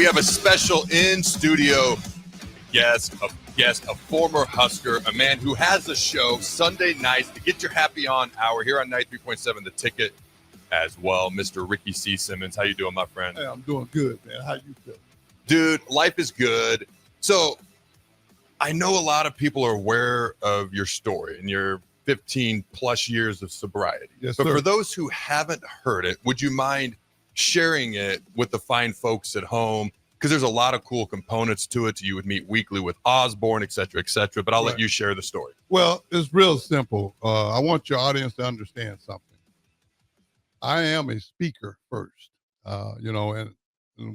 we have a special in-studio guest, a former Husker, a man who has a show Sunday nights, the Get Your Happy On Hour here on 93.7 The Ticket as well. Mr. Ricky C. Simmons, how you doing, my friend? Hey, I'm doing good, man. How you feel? Dude, life is good. So I know a lot of people are aware of your story and your 15 plus years of sobriety. Yes, but sir. for those who haven't heard it, would you mind sharing it with the fine folks at home? Because there's a lot of cool components to it. You would meet weekly with Osborne, et cetera, but I'll let you share the story. Well, it's real simple. I want your audience to understand something. I am a speaker first, and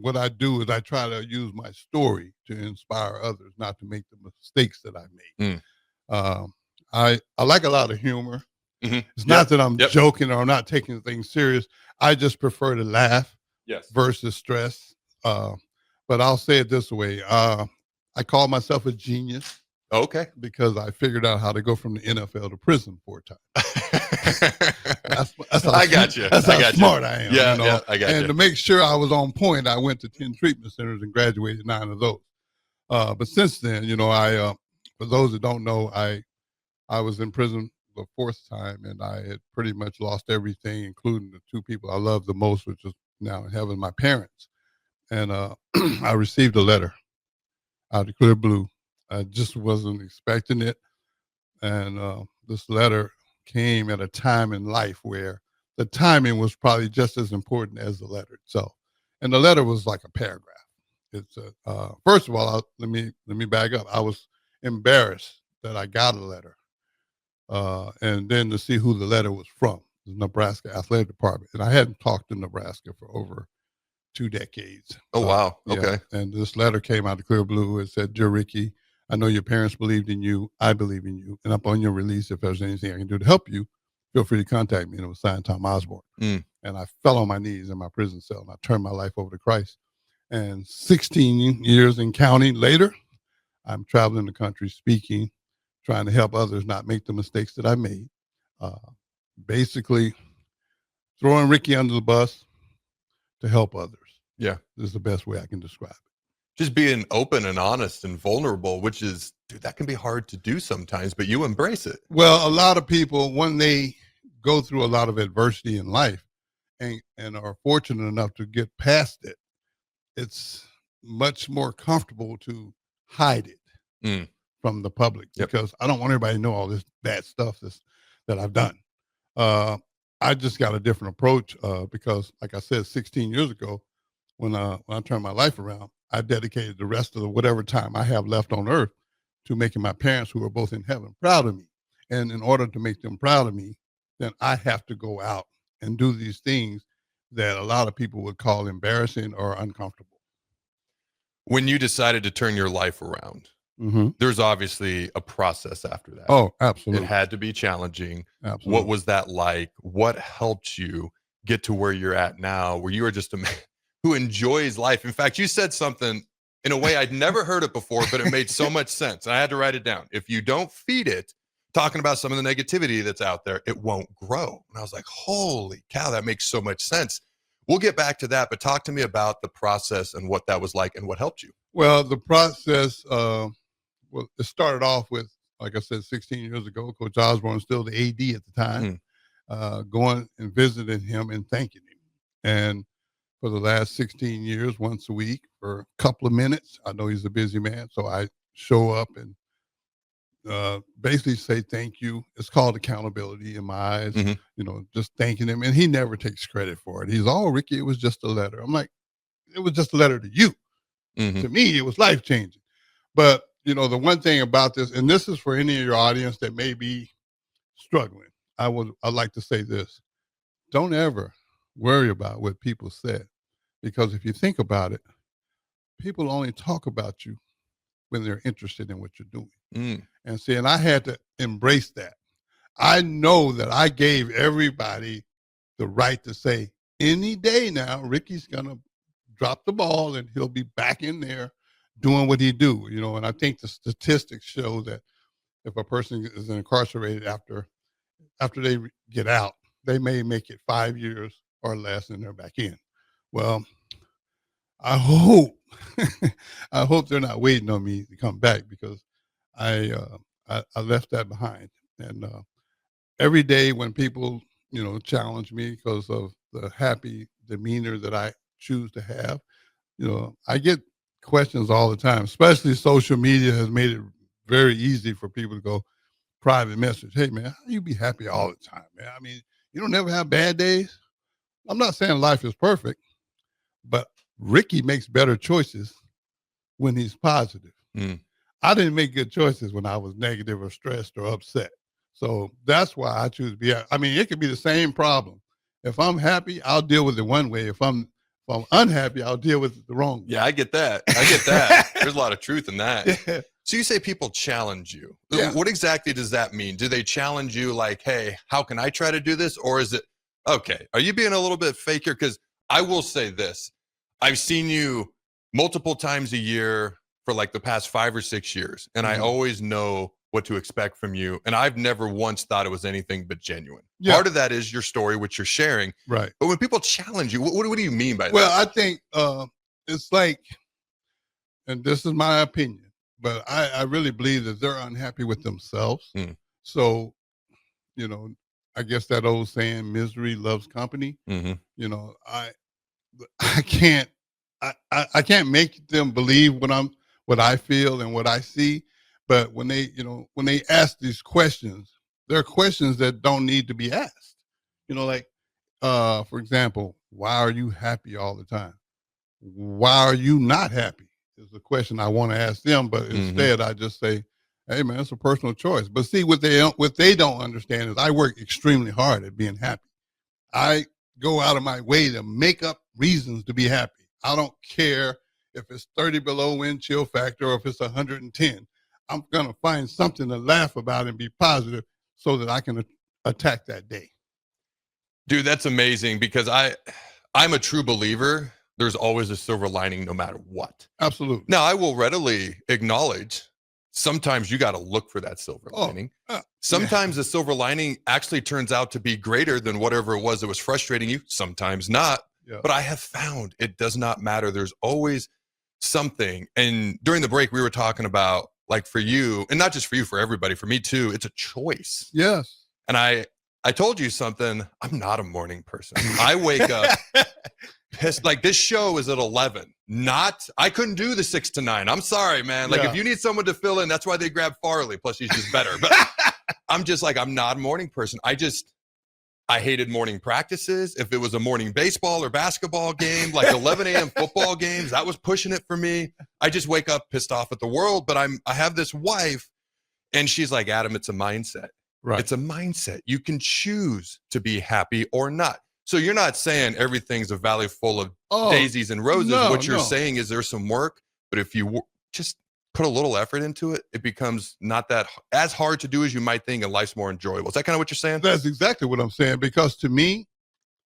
what I do is I try to use my story to inspire others, not to make the mistakes that I made. I like a lot of humor. Mm-hmm. It's not that I'm joking or I'm not taking things serious. I just prefer to laugh versus stress. But I'll say it this way. I call myself a genius. Okay. Because I figured out how to go from the NFL to prison 4 times. I got you. That's how smart I am. Yeah, I got you. And to make sure I was on point, I went to 10 treatment centers and graduated 9 of those. But since then, I for those that don't know, I was in prison the 4th time, and I had pretty much lost everything, including the 2 people I love the most, which is now in heaven, my parents. And I received a letter out of the clear blue. I just wasn't expecting it. And this letter came at a time in life where the timing was probably just as important as the letter itself. And the letter was like a paragraph. It's first of all, let me back up. I was embarrassed that I got a letter. And then to see who the letter was from, the Nebraska Athletic Department. And I hadn't talked to Nebraska for over 2 decades. Oh, wow. Okay. Yeah. And this letter came out of clear blue. It said, "Dear Ricky, I know your parents believed in you. I believe in you. And upon your release, if there's anything I can do to help you, feel free to contact me." And it was signed Tom Osborne. And I fell on my knees in my prison cell, and I turned my life over to Christ. And 16 years and counting later, I'm traveling the country speaking, trying to help others not make the mistakes that I made. Basically, throwing Ricky under the bus to help others. Yeah. This is the best way I can describe it. Just being open and honest and vulnerable, which is, dude, that can be hard to do sometimes, but you embrace it. Well, a lot of people, when they go through a lot of adversity in life and are fortunate enough to get past it, it's much more comfortable to hide it from the public because I don't want everybody to know all this bad stuff that I've done. I just got a different approach because, like I said, 16 years ago, when I turned my life around, I dedicated the rest of whatever time I have left on earth to making my parents, who are both in heaven, proud of me. And in order to make them proud of me, then I have to go out and do these things that a lot of people would call embarrassing or uncomfortable. When you decided to turn your life around, there's obviously a process after that. Oh, absolutely. It had to be challenging. Absolutely. What was that like? What helped you get to where you're at now, where you are just a man who enjoys life? In fact, you said something in a way I'd never heard it before, but it made so much sense. And I had to write it down. If you don't feed it, talking about some of the negativity that's out there, it won't grow. And I was like, holy cow, that makes so much sense. We'll get back to that, but talk to me about the process and what that was like and what helped you. Well, the process, it started off with, like I said, 16 years ago, Coach Osborne, still the AD at the time, going and visiting him and thanking him. And for the last 16 years, once a week for a couple of minutes, I know he's a busy man, so I show up and basically say thank you. It's called accountability in my eyes, just thanking him. And he never takes credit for it. He's, "Oh, Ricky, it was just a letter." I'm like, it was just a letter to you. To me, it was life-changing. But, the one thing about this, and this is for any of your audience that may be struggling, I'd like to say this. Don't ever worry about what people said, because if you think about it, people only talk about you when they're interested in what you're doing. And see, and I had to embrace that. I know that I gave everybody the right to say, any day now, Ricky's going to drop the ball and he'll be back in there doing what he do, and I think the statistics show that if a person is incarcerated after they get out, they may make it 5 years or less and they're back in. Well, I hope, I hope they're not waiting on me to come back because I left that behind. And every day when people, challenge me because of the happy demeanor that I choose to have, I get questions all the time, especially social media has made it very easy for people to go private message. Hey man, how you be happy all the time, man? I mean, you don't ever have bad days. I'm not saying life is perfect, but Ricky makes better choices when he's positive. Mm. I didn't make good choices when I was negative or stressed or upset. So that's why I choose to be. I mean, it could be the same problem. If I'm happy, I'll deal with it one way. If I'm unhappy, I'll deal with it the wrong way. Yeah, I get that. I get that. There's a lot of truth in that. Yeah. So you say people challenge you. Yeah. What exactly does that mean? Do they challenge you like, hey, how can I try to do this? Or is it, okay, are you being a little bit faker? Because I will say this. I've seen you multiple times a year for like the past 5 or 6 years. And I always know what to expect from you. And I've never once thought it was anything but genuine. Yeah. Part of that is your story, which you're sharing. Right. But when people challenge you, what do you mean by Well, that? I think it's like, and this is my opinion, but I really believe that they're unhappy with themselves. Mm. So, I guess that old saying, misery loves company. Mm-hmm. I can't I can't make them believe what I feel and what I see. But when they ask these questions, there are questions that don't need to be asked. Like for example, why are you happy all the time? Why are you not happy? Is the question I want to ask them. But instead I just say, hey man, it's a personal choice. But see what they don't understand is I work extremely hard at being happy. I go out of my way to make up reasons to be happy. I don't care if it's 30 below wind chill factor or if it's 110. I'm going to find something to laugh about and be positive so that I can attack that day. Dude, that's amazing because I'm a true believer. There's always a silver lining no matter what. Absolutely. Now, I will readily acknowledge sometimes you got to look for that silver lining. Sometimes the silver lining actually turns out to be greater than whatever it was that was frustrating you. Sometimes not. Yeah. But I have found it does not matter. There's always something. And during the break, we were talking about, like, for you, and not just for you, for everybody, for me too, it's a choice. Yes. And I told you something. I'm not a morning person. I wake up pissed. Like, this show is at 11. I couldn't do the 6 to 9. I'm sorry, man. Like, if you need someone to fill in, that's why they grab Farley. Plus, he's just better. But I'm just like, I'm not a morning person. I hated morning practices. If it was a morning baseball or basketball game, like 11 a.m. football games, that was pushing it for me. I just wake up pissed off at the world. But I have this wife, and she's like, Adam, it's a mindset. Right. It's a mindset. You can choose to be happy or not. So you're not saying everything's a valley full of daisies and roses. No, What you're saying is there's some work, but if you just put a little effort into it, it becomes not that as hard to do as you might think, and life's more enjoyable. Is that kind of what you're saying? That's exactly what I'm saying. Because to me,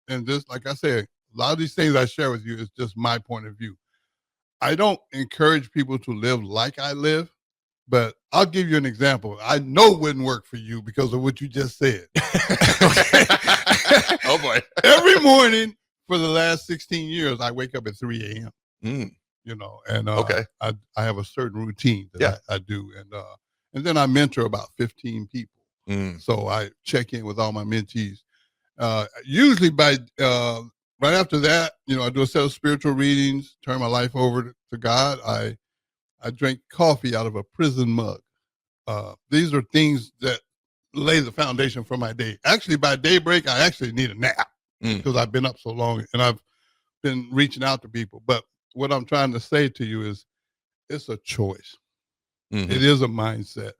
and just like I said, a lot of these things I share with you is just my point of view. I don't encourage people to live like I live, but I'll give you an example. I know it wouldn't work for you because of what you just said. Oh boy. Every morning for the last 16 years, I wake up at 3 a.m. And okay. I have a certain routine that I do. And then I mentor about 15 people. So I check in with all my mentees. Usually by right after that, I do a set of spiritual readings, turn my life over to God. I drink coffee out of a prison mug. These are things that lay the foundation for my day. Actually, by daybreak, I actually need a nap because I've been up so long and I've been reaching out to people. But what I'm trying to say to you is it's a choice. It is a mindset.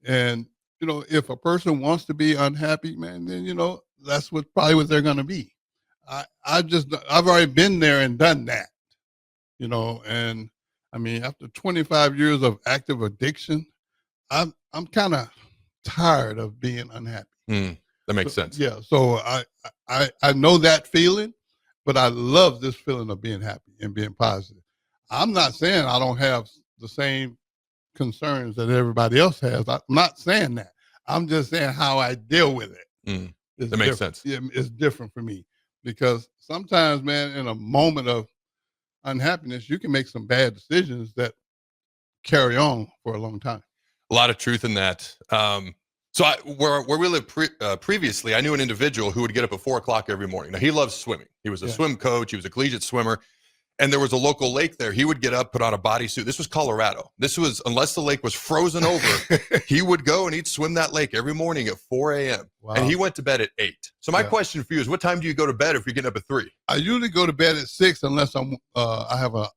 And, if a person wants to be unhappy, man, then, that's probably what they're going to be. I've already been there and done that, and I mean, after 25 years of active addiction, I'm kind of tired of being unhappy. That makes sense. Yeah. So I know that feeling, but I love this feeling of being happy and being positive. I'm not saying I don't have the same concerns that everybody else has. I'm not saying that. I'm just saying how I deal with it. That makes sense. It's different for me because sometimes, man, in a moment of, unhappiness, you can make some bad decisions that carry on for a long time. A lot of truth in that. So where we lived previously, I knew an individual who would get up at 4:00 every morning. Now, he loves swimming. He was a swim coach. He was a collegiate swimmer. And there was a local lake there. He would get up, put on a bodysuit. This was Colorado. This was, unless the lake was frozen over, he would go and he'd swim that lake every morning at 4 a.m. Wow. And he went to bed at 8. So my question for you is, what time do you go to bed if you're getting up at 3? I usually go to bed at 6 unless I have a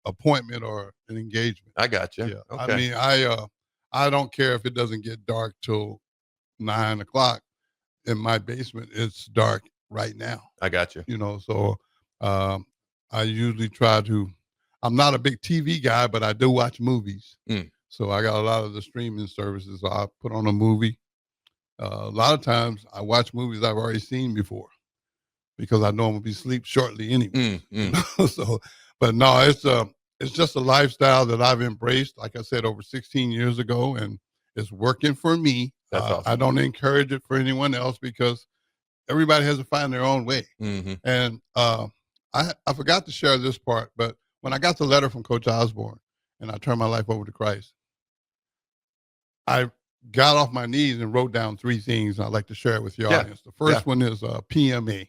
appointment or an engagement. I got you. Yeah. Okay. I mean, I don't care if it doesn't get dark till 9 o'clock. In my basement, it's dark right now. I got you. You know, so I usually try to. I'm not a big TV guy, but I do watch movies. So I got a lot of the streaming services. So I put on a movie. A lot of times I watch movies I've already seen before because I know I'm gonna be asleep shortly anyway. You know? So, but no, it's just a lifestyle that I've embraced. Like I said, over 16 years ago, and it's working for me. That's awesome. I don't encourage it for anyone else because everybody has to find their own way. And I forgot to share this part, but when I got the letter from Coach Osborne and I turned my life over to Christ, I got off my knees and wrote down 3 things I'd like to share with your audience. The first one is PMA,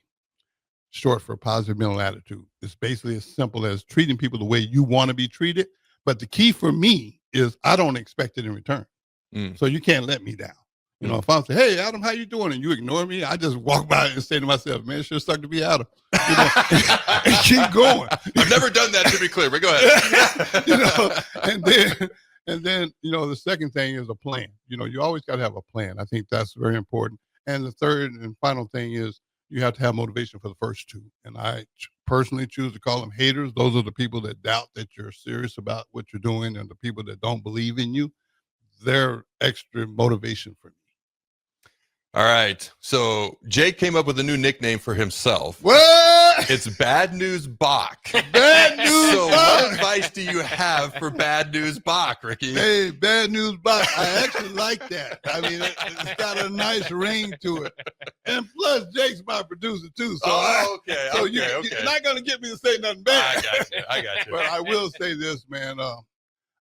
short for positive mental attitude. It's basically as simple as treating people the way you want to be treated. But the key for me is I don't expect it in return. So you can't let me down. You know, if I say, "Hey, Adam, how you doing?" and you ignore me, I just walk by and say to myself, "Man, it sure sucked to be Adam." You know, and keep going. I've never done that, to be clear, but go ahead. You know, and then, you know, the second thing is a plan. You know, you always got to have a plan. I think that's very important. And the third and final thing is you have to have motivation for the first 2. And I personally choose to call them haters. Those are the people that doubt that you're serious about what you're doing, and the people that don't believe in you. They're extra motivation for me. All right. So Jake came up with a new nickname for himself. What? It's Bad News Bach. Bad News So Bach. what advice do you have for Bad News Bach, Ricky? Hey, Bad News Bach. I actually like that. I mean, it's got a nice ring to it. And plus, Jake's my producer, too. So you're not going to get me to say nothing bad. I got you. But I will say this, man.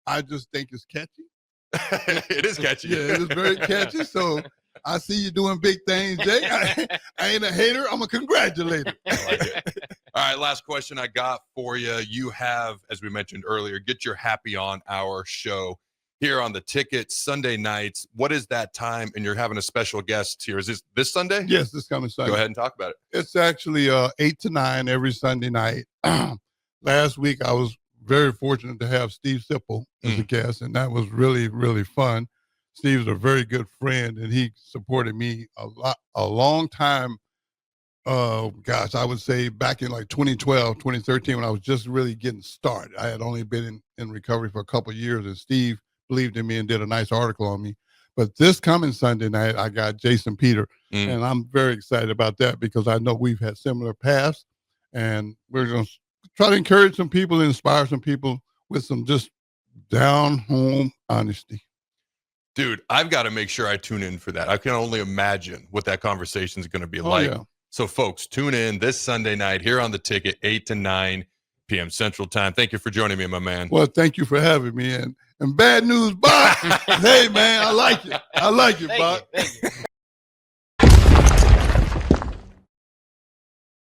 I just think it's catchy. It is catchy. Yeah, it is very catchy. So I see you doing big things, Jake. I ain't a hater. I'm a congratulator. I like it. All right, last question I got for you. You have, as we mentioned earlier, Get Your Happy On Our show here on the Ticket Sunday nights. What is that time? And you're having a special guest here. Is this Sunday? Yes, this coming Sunday. Go ahead and talk about it. It's actually 8 to 9 every Sunday night. Last week, I was very fortunate to have Steve Sipple as a guest, and that was really, really fun. Steve's a very good friend, and he supported me a long time. I would say back in like 2012, 2013, when I was just really getting started. I had only been in recovery for a couple of years, and Steve believed in me and did a nice article on me. But this coming Sunday night, I got Jason Peter, and I'm very excited about that because I know we've had similar paths, and we're going to try to encourage some people, inspire some people with some just down-home honesty. Dude, I've got to make sure I tune in for that. I can only imagine what that conversation is going to be like. Yeah. So, folks, tune in this Sunday night here on the Ticket, 8 to 9 p.m. Central Time. Thank you for joining me, my man. Well, thank you for having me. And Bad News, Bob. Hey, man, I like it. I like it, Bob.